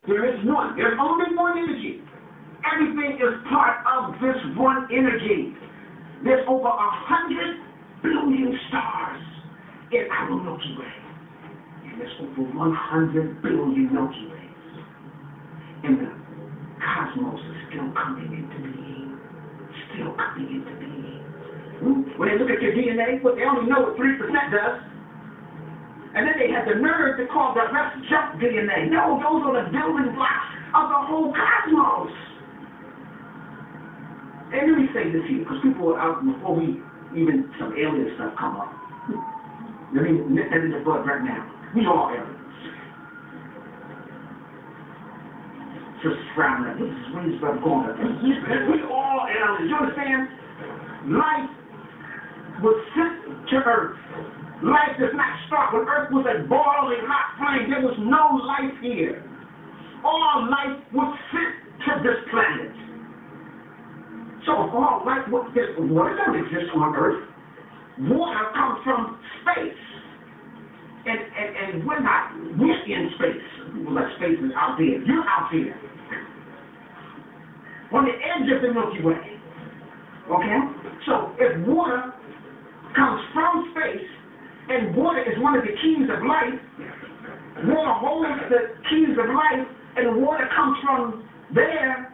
There is one. There's only one energy. Everything is part of this one energy. There's over 100 billion stars in our Milky Way. And there's over 100 billion Milky Ways. And the cosmos is still coming into being. Still coming into being. When they look at your DNA, what they only know what 3% does. And then they had the nerve to call the rest junk DNA. No, those are the building blocks of the whole cosmos. And let me say this here, because people are out before even some alien stuff come up. Let me nip that in the bud right now. We all aliens. Just frowning at this. What is going on? We all aliens. You understand? Life was sent to Earth. Life does not start when Earth was a boiling hot flame. There was no life here. All life was sent to this planet. So if all life was this, water doesn't exist on Earth. Water comes from space. And we're in space. People like space is out there. You're out here. On the edge of the Milky Way. Okay? So if water comes from space, and water is one of the keys of life, water holds the keys of life, and water comes from there,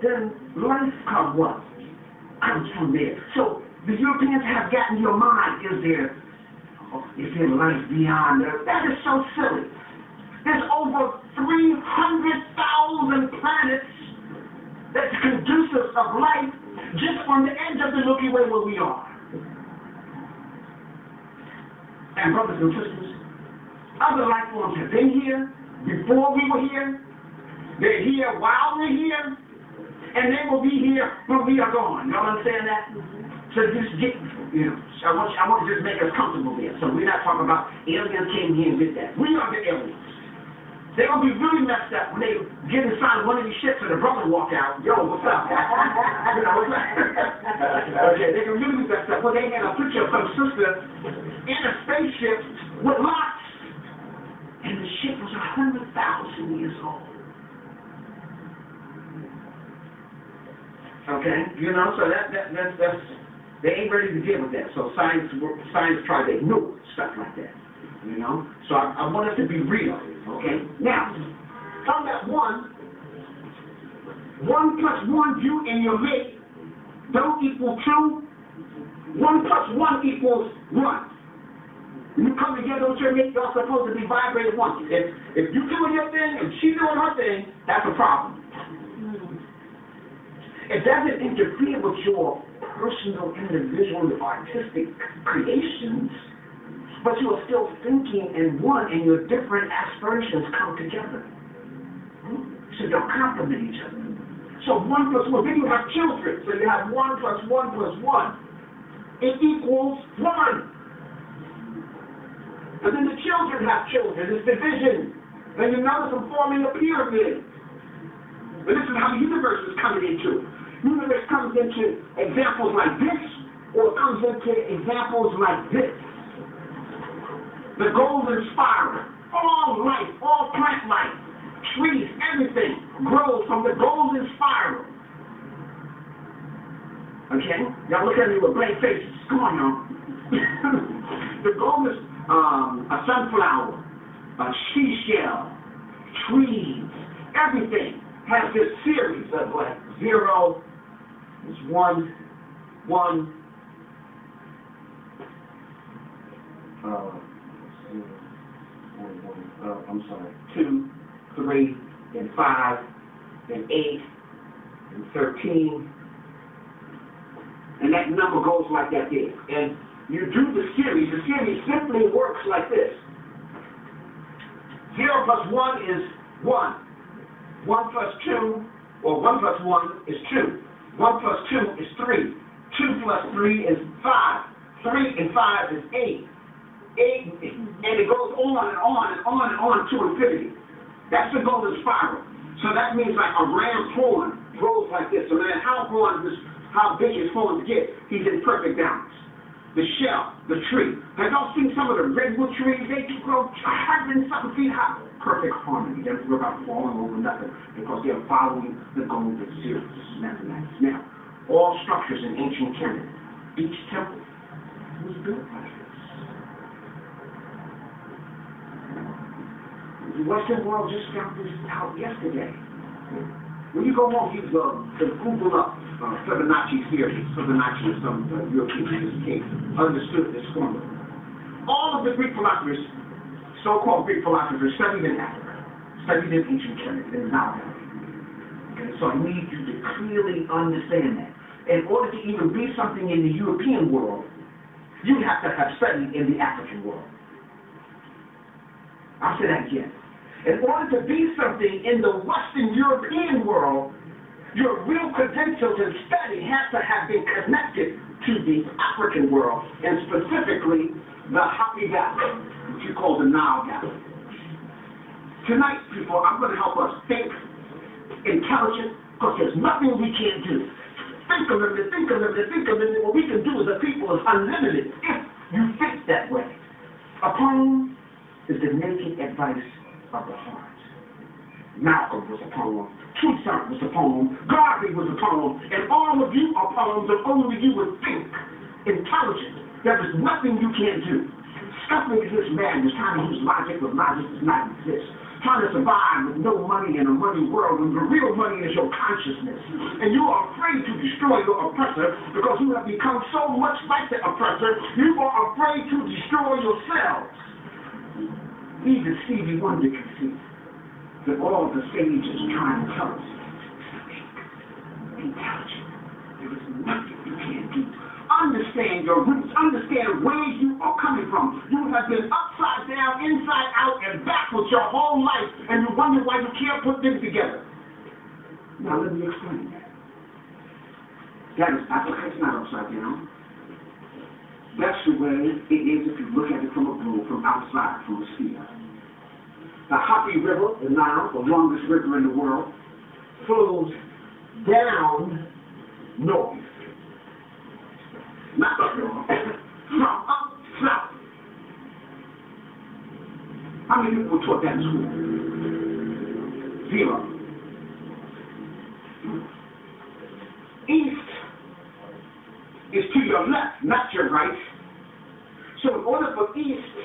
then life comes what? Comes from there. So the Europeans have gotten your mind, is there life beyond Earth? That is so silly. There's over 300,000 planets that's conducive of life just on the edge of the Milky Way where we are. And brothers and sisters, other life forms have been here before we were here. They're here while we're here. And they will be here when we are gone. Y'all understand that? So just get, I want to just make us comfortable there. So we're not talking about aliens came here and did that. We are the aliens. They're going to be really messed up when they get inside one of these ships and the brother walk out. Yo, what's up? What's up? Okay, they're going to really be messed up. Well, they had a picture of some sister in a spaceship with locks. And the ship was 100,000 years old. Okay, so that's they ain't ready to deal with that. So science tries to ignore stuff like that. So I want us to be real. Okay, now from that 1 + 1, you and your mate don't equal 2. 1 + 1 equals 1. When you come together with your mate, y'all supposed to be vibrating once. If you doing your thing and she doing her thing, that's a problem. It doesn't interfere with your personal, individual, artistic creations, but you are still thinking in one, and your different aspirations come together. So they'll complement each other. So 1 + 1, then you have children. So you have 1 + 1 + 1. It equals 1. And then the children have children. It's division. And you notice I'm forming a pyramid. But this is how the universe is coming into. The universe comes into examples like this, or it comes into examples like this. The golden spiral. All life, all plant life, trees, everything grows from the golden spiral. Okay? Y'all look at me with blank faces. Come on, y'all. The golden, a sunflower, a seashell, trees, everything has this series of like 0, it's 1, 1, I'm sorry, 2, 3, and 5, and 8, and 13, and that number goes like that there. And you do the series simply works like this. 0 + 1 is 1. 1 + 2, or 1 + 1 is 2. 1 + 2 is 3. 2 + 3 is 5. 3 and 5 is 8. 8, and it goes on and on and on and on to infinity. That's the golden spiral. So that means like a ram's horn grows like this. So no matter how big his horns get, he's in perfect balance. the shell, the tree. Have y'all seen some of the redwood trees? They can grow 100-something feet high. Perfect harmony. They don't worry about falling over nothing because they're following the goal of zero. This is mathematics. Now, all structures in ancient Kemet, each temple was built like this. The Western world just found this out yesterday. When you go home, you Google up Fibonacci's theory. Fibonacci is some European physicist understood this formula. All of the Greek philosophers, so-called Greek philosophers, studied in Africa, studied in ancient Kemet, in the Nile Valley. Okay, so I need you to clearly understand that. In order to even be something in the European world, you have to have studied in the African world. I'll say that again. In order to be something in the Western European world, your real credentials in study has to have been connected to the African world, and specifically the Happy Valley, which you call the Nile Valley. Tonight, people, I'm going to help us think intelligent, because there's nothing we can't do. Think a little bit, think a little bit, think a little bit. What we can do as a people is unlimited if you think that way. A poem is the naked advice of the heart. Malcolm was a poem. Truthsart was a poem. Garvey was a poem. And all of you are poems, and only you would think intelligent. There is nothing you can't do. Scuffling is this madness, trying to use logic when logic does not exist. Trying to survive with no money in a money world when the real money is your consciousness. And you are afraid to destroy your oppressor because you have become so much like the oppressor, you are afraid to destroy yourselves. Even Stevie Wonder can see that all the sages trying to tell us intelligent. There is nothing you can't do. Understand your roots. Understand where you are coming from. You have been upside down, inside out, and backwards your whole life, and you wonder why you can't put them together. Now let me explain that. That is Africa. It's not upside down. That's the way it is if you look at it from a globe, from outside, from a sphere. The Happy River, the Nile, the longest river in the world, flows down north. Not up north, from up south. How many people taught that in school? 0. East is to your left, not your right. So in order for east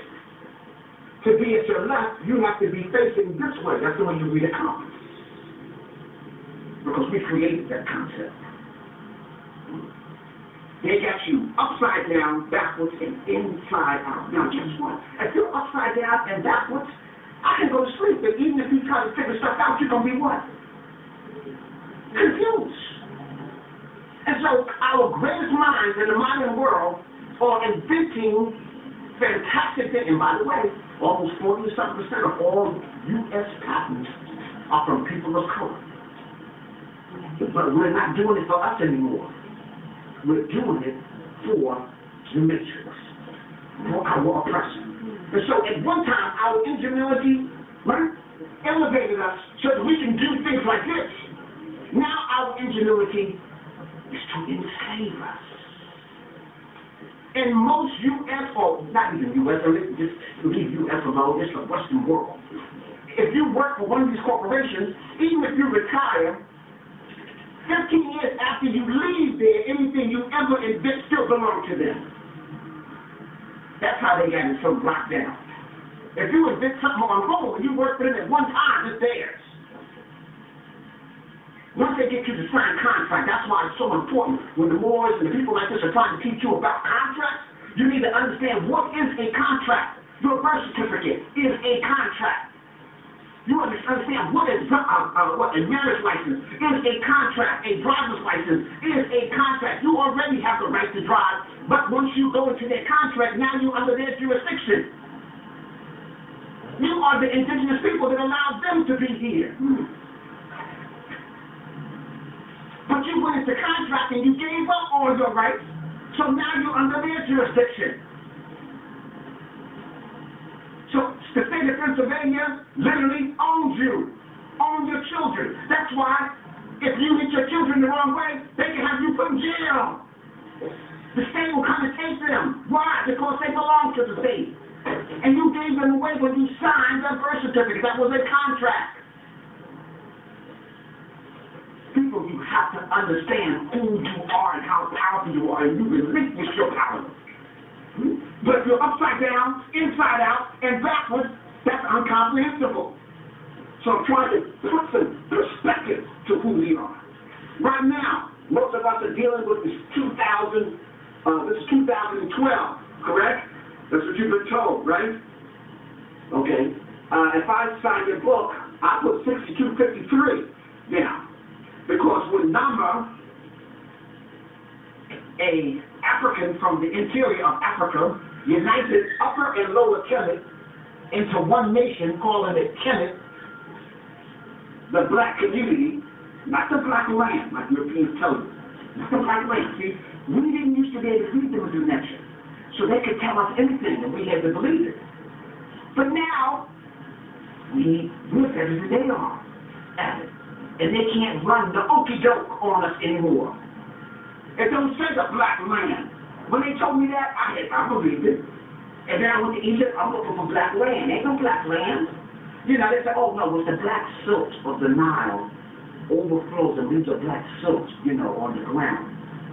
to be at your left, you have to be facing this way. That's the way you read a compass. Because we created that concept. They got you upside down, backwards, and inside out. Now guess what? If you're upside down and backwards, I can go to sleep. But even if you try to figure stuff out, you're going to be what? Confused. And so our greatest minds in the modern world are inventing fantastic things. And by the way, almost 40% of all U.S. patents are from people of color. But we're not doing it for us anymore. We're doing it for the matrix, for our oppressor. And so at one time, our ingenuity, right, elevated us so that we can do things like this. Now our ingenuity is to enslave us. In most U.S., or not even U.S., or just leave U.S. alone, it's the Western world. If you work for one of these corporations, even if you retire, 15 years after you leave there, anything you ever invent still belongs to them. That's how they got it so locked down. If you invent something on hold and you work for them at one time, it's theirs. Once they get you to sign contract, that's why it's so important when the Moors and the people like this are trying to teach you about contracts, you need to understand what is a contract. Your birth certificate is a contract. You understand what is what a marriage license is a contract. A driver's license is a contract. You already have the right to drive, but once you go into their contract, now you're under their jurisdiction. You are the indigenous people that allowed them to be here. But you went into contract and you gave up all your rights, so now you're under their jurisdiction. So the state of Pennsylvania literally owns you, owns your children. That's why if you hit your children the wrong way, they can have you put in jail. The state will come and take them. Why? Because they belong to the state. And you gave them away when you signed a birth certificate. That was a contract. People, you have to understand who you are and how powerful you are, and you relinquish your power. But if you're upside down, inside out, and backwards, that's incomprehensible. So I'm trying to put some perspective to who we are. Right now, most of us are dealing with this 2012, correct? That's what you've been told, right? Okay. If I sign your book, I put 6253 down. Because when Nama, a African from the interior of Africa, united Upper and Lower Kemet into one nation, calling it Kemet, the black community, not the black land, like Europeans tell you, not the black land. See, we didn't used to be able to read them with nature, so they could tell us anything, and we had to believe it. But now, we live as they are at it. And they can't run the okey-doke on us anymore. It don't say the black land. When they told me that, I believed it. And then I went to Egypt, I'm looking for black land. Ain't no black land. You know, they say, oh no, it's the black silt of the Nile overflows and leaves a black silt, you know, on the ground.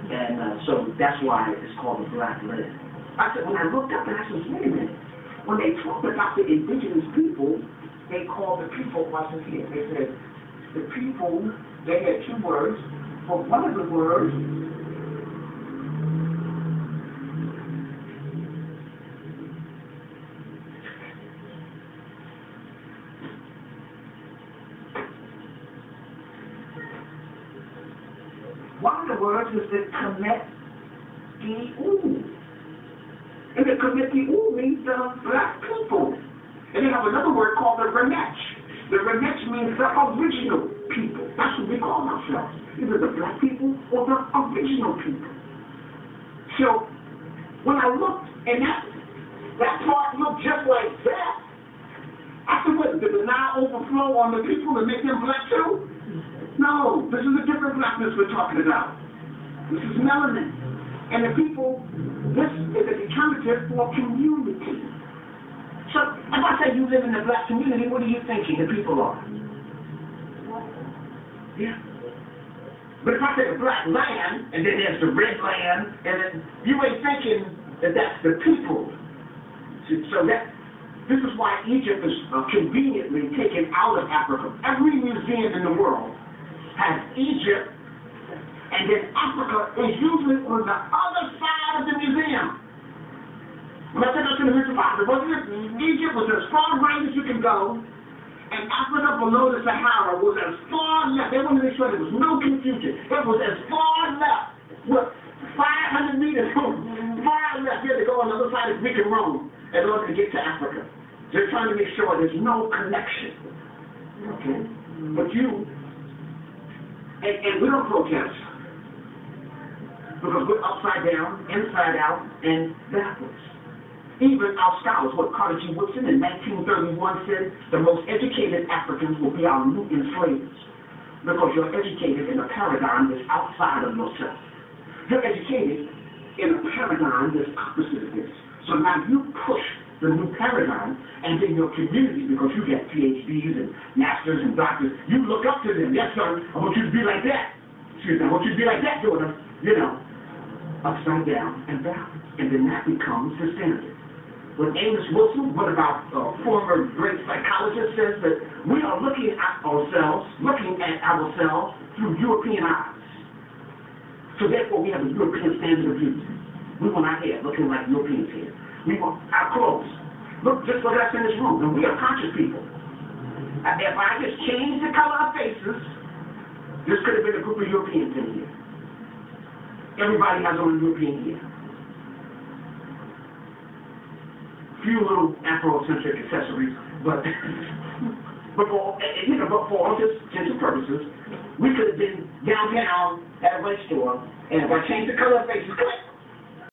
And so that's why it's called the black land. I said, when I looked up and I said, wait a minute. When they talk about the indigenous people, they call the people, watch this here, they said, the people, they had two words, but one of the words is the Kemet.1. And the Kemet.1 means the black people. And they have another word called the Remech. The Remech means the original people. That's what we call ourselves. Either the black people or the original people. So, when I looked, and that part looked just like that, I said, what, did the Nile overflow on the people and make them black too? No, this is a different blackness we're talking about. This is melanin. And the people, this is a determinative for community. So, if I say you live in the black community, what are you thinking the people are? Yeah. But if I say the black land, and then there's the red land, and then you ain't thinking that that's the people. So this is why Egypt is conveniently taken out of Africa. Every museum in the world has Egypt, and then Africa is usually on the other side of the museum. When I said that to the Mr. Father, Egypt was as far right as you can go, and Africa below the Sahara was as far left. They wanted to make sure there was no confusion. It was as far left, what, 500 meters far left here to go on the other side of Greek and Rome in order to get to Africa. They're trying to make sure there's no connection. Okay? But you, and we don't protest, because we're upside down, inside out, and backwards. Even our scholars, what Carter G. Woodson in 1931 said, the most educated Africans will be our new enslavers, because you're educated in a paradigm that's outside of yourself. You're educated in a paradigm that's opposite of this. So now you push the new paradigm, and then your community, because you get PhDs and masters and doctors, you look up to them. Yes, sir, I want you to be like that. Excuse me, I want you to be like that, daughter. You know, upside down and backwards. And then that becomes the standard. When Amos Wilson, one of our former great psychologists, says that we are looking at ourselves through European eyes. So therefore we have a European standard of beauty. We want our hair looking like Europeans' hair. We want our clothes. Look just like us in this room, and we are conscious people. If I just change the color of faces, this could have been a group of Europeans in here. Everybody has on European hair. Few little Afrocentric accessories, but for all intents and purposes, we could have been downtown at a race store, and if I change the color of faces, click,